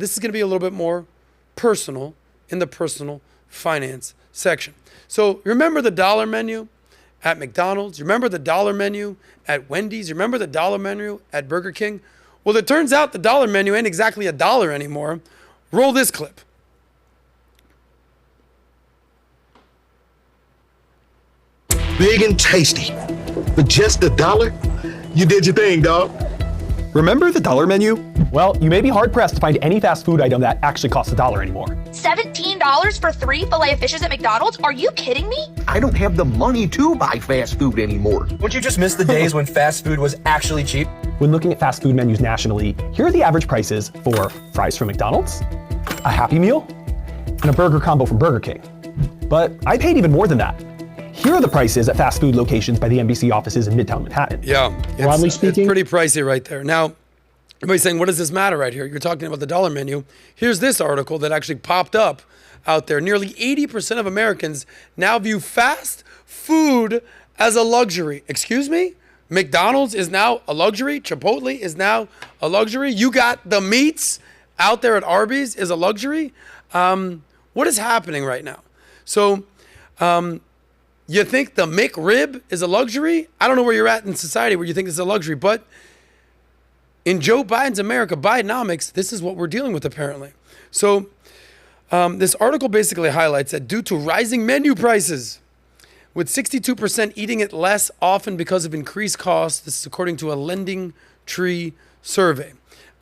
this is going to be a little bit more personal in the personal finance section. So remember the dollar menu at McDonald's? You remember the dollar menu at Wendy's? You remember the dollar menu at Burger King? Well, it turns out the dollar menu ain't exactly a dollar anymore. Roll this clip. Big and tasty. For just $1, you did your thing, dog. Remember the dollar menu? Well, you may be hard-pressed to find any fast food item that actually costs $1 anymore. $17 for 3 Filet-O-Fishes at McDonald's? Are you kidding me? I don't have the money to buy fast food anymore. Wouldn't you just miss the days when fast food was actually cheap? When looking at fast food menus nationally, here are the average prices for fries from McDonald's, a Happy Meal, and a burger combo from Burger King. But I paid even more than that. Here are the prices at fast food locations by the NBC offices in Midtown Manhattan. Yeah, Broadly speaking, it's pretty pricey right there. Now, everybody's saying, what does this matter right here? You're talking about the dollar menu. Here's this article that actually popped up out there. Nearly 80% of Americans now view fast food as a luxury. Excuse me? McDonald's is now a luxury. Chipotle is now a luxury. You got the meats out there at Arby's is a luxury. What is happening right now? So, you think the McRib is a luxury? I don't know where you're at in society where you think it's a luxury, but in Joe Biden's America, Bidenomics, this is what we're dealing with apparently. So this article basically highlights that due to rising menu prices, with 62% eating it less often because of increased costs, this is according to a Lending Tree survey.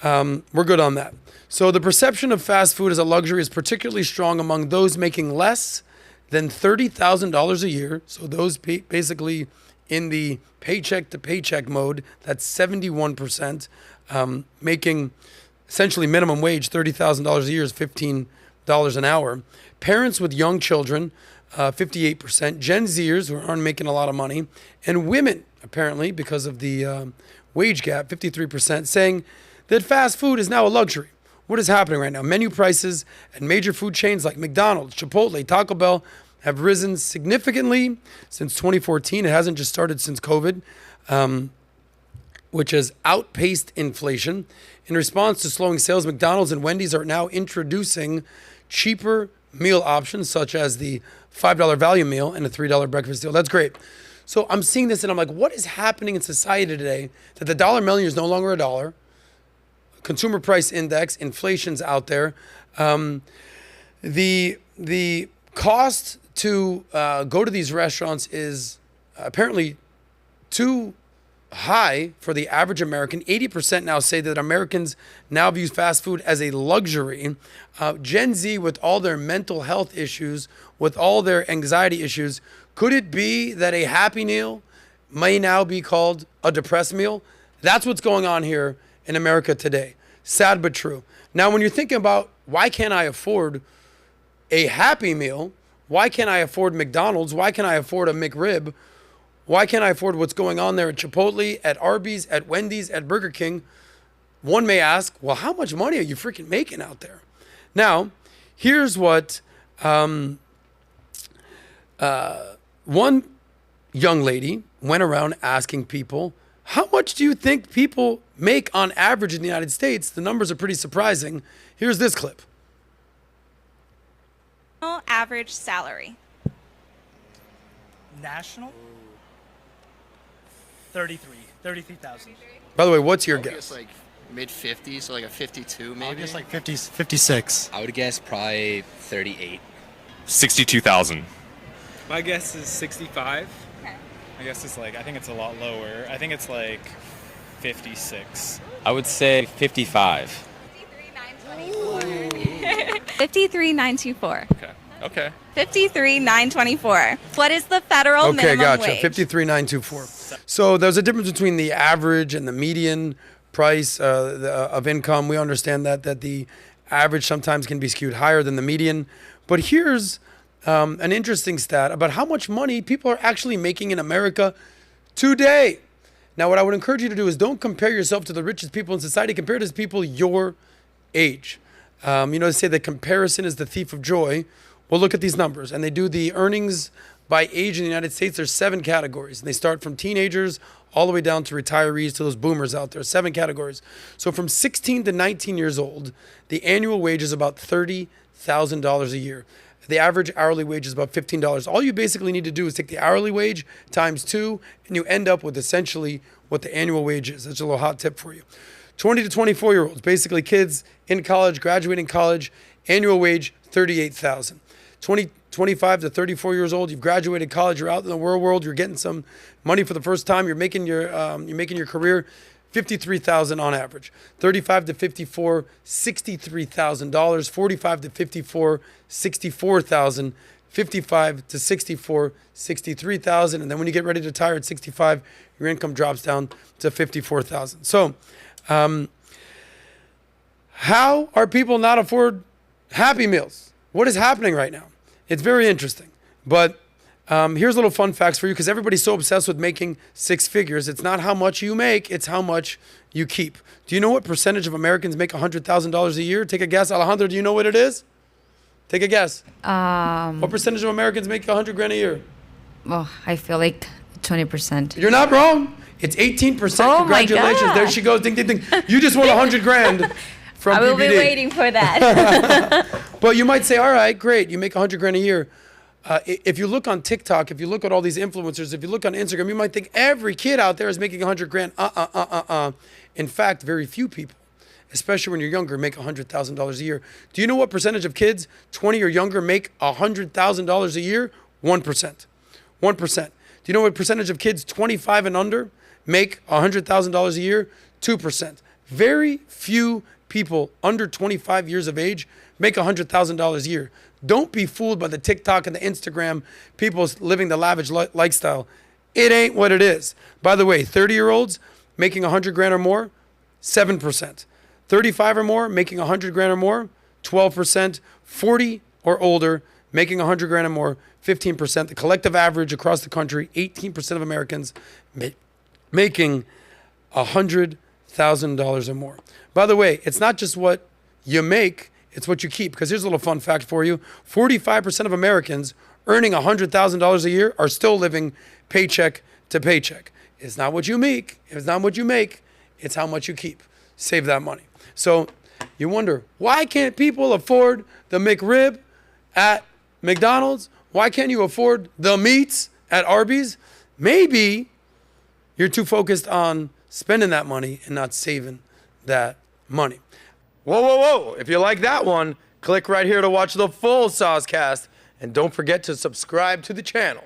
We're good on that. So the perception of fast food as a luxury is particularly strong among those making less than $30,000 a year. So those basically in the paycheck to paycheck mode, that's 71%, making essentially minimum wage, $30,000 a year is $15 an hour. Parents with young children, 58%. Gen Zers who aren't making a lot of money. And women, apparently, because of the wage gap, 53%, saying that fast food is now a luxury. What is happening right now? Menu prices at major food chains like McDonald's, Chipotle, Taco Bell have risen significantly since 2014. It hasn't just started since COVID, which has outpaced inflation. In response to slowing sales, McDonald's and Wendy's are now introducing cheaper meal options such as the $5 value meal and a $3 breakfast deal. That's great. So I'm seeing this and I'm like, what is happening in society today that the dollar menu is no longer a dollar? Consumer price index, inflation's out there. The cost to go to these restaurants is apparently too high for the average American. 80% now say that Americans now view fast food as a luxury. Gen Z, with all their mental health issues, with all their anxiety issues, could it be that a Happy Meal may now be called a depressed meal? That's what's going on here in America today. Sad but true. Now, when you're thinking about why can't I afford a Happy Meal? Why can't I afford McDonald's? Why can't I afford a McRib? Why can't I afford what's going on there at Chipotle, at Arby's, at Wendy's, at Burger King? One may ask, well, how much money are you freaking making out there? Now, here's what one young lady went around asking people, how much do you think people make on average in the United States? The numbers are pretty surprising. Here's this clip. Average salary. National? 33,000. By the way, what's your I would guess? guess like mid-50s, so like a 52 maybe. I would guess like 56. I would guess probably 38. 62,000. My guess is 65. Okay. I guess it's like, I think it's a lot lower. I think it's like 56. I would say 55. 53,924. Okay. 53,924. What is the federal minimum gotcha. wage? 53,924. So there's a difference between the average and the median price of income. We understand that the average sometimes can be skewed higher than the median. But here's an interesting stat about how much money people are actually making in America today. Now, what I would encourage you to do is don't compare yourself to the richest people in society. Compare to people your age. They say that comparison is the thief of joy. Well, look at these numbers. And they do the earnings by age in the United States. There's 7 categories. And they start from teenagers all the way down to retirees, to those boomers out there, 7 categories. So from 16 to 19 years old, the annual wage is about $30,000 a year. The average hourly wage is about $15. All you basically need to do is take the hourly wage times 2, and you end up with essentially what the annual wage is. That's a little hot tip for you. 20 to 24-year-olds, basically kids in college, graduating college, annual wage, $38,000. 25 to 34 years old, you've graduated college, you're out in the real world, you're getting some money for the first time, you're making your career, $53,000 on average. 35 to 54, $63,000. 45 to 54, $64,000. 55 to 64, $63,000. And then when you get ready to retire at 65, your income drops down to $54,000. So, how are people not afford Happy Meals? What is happening right now? It's very interesting. But here's a little fun facts for you, because everybody's so obsessed with making 6 figures. It's not how much you make, it's how much you keep. Do you know what percentage of Americans make $100,000 a year? Take a guess. Alejandro, do you know what it is? Take a guess. What percentage of Americans make $100,000 a year? Oh, I feel like 20%. You're not wrong. It's 18%. Oh, Congratulations. my God. There she goes. Ding, ding, ding. You just won $100,000 from I will PPD. be waiting for that. But you might say, all right, great. You make $100,000 a year. If you look on TikTok, if you look at all these influencers, if you look on Instagram, you might think every kid out there is making $100,000. In fact, very few people, especially when you're younger, make $100,000 a year. Do you know what percentage of kids 20 or younger make $100,000 a year? 1%. 1%. Do you know what percentage of kids 25 and under make $100,000 a year? 2%. Very few people under 25 years of age make $100,000 a year. Don't be fooled by the TikTok and the Instagram, people living the lavish lifestyle. It ain't what it is. By the way, 30-year-olds making $100,000 or more, 7%. 35 or more making $100,000 or more, 12%. 40 or older making $100,000 or more, 15%. The collective average across the country, 18% of Americans making $100,000 or more. By the way, it's not just what you make, it's what you keep. Because here's a little fun fact for you. 45% of Americans earning $100,000 a year are still living paycheck to paycheck. It's not what you make. It's not what you make. It's how much you keep. Save that money. So you wonder, why can't people afford the McRib at McDonald's? Why can't you afford the meats at Arby's? Maybe you're too focused on spending that money and not saving that money. Whoa, whoa, whoa. If you like that one, click right here to watch the full SOSCAST. And don't forget to subscribe to the channel.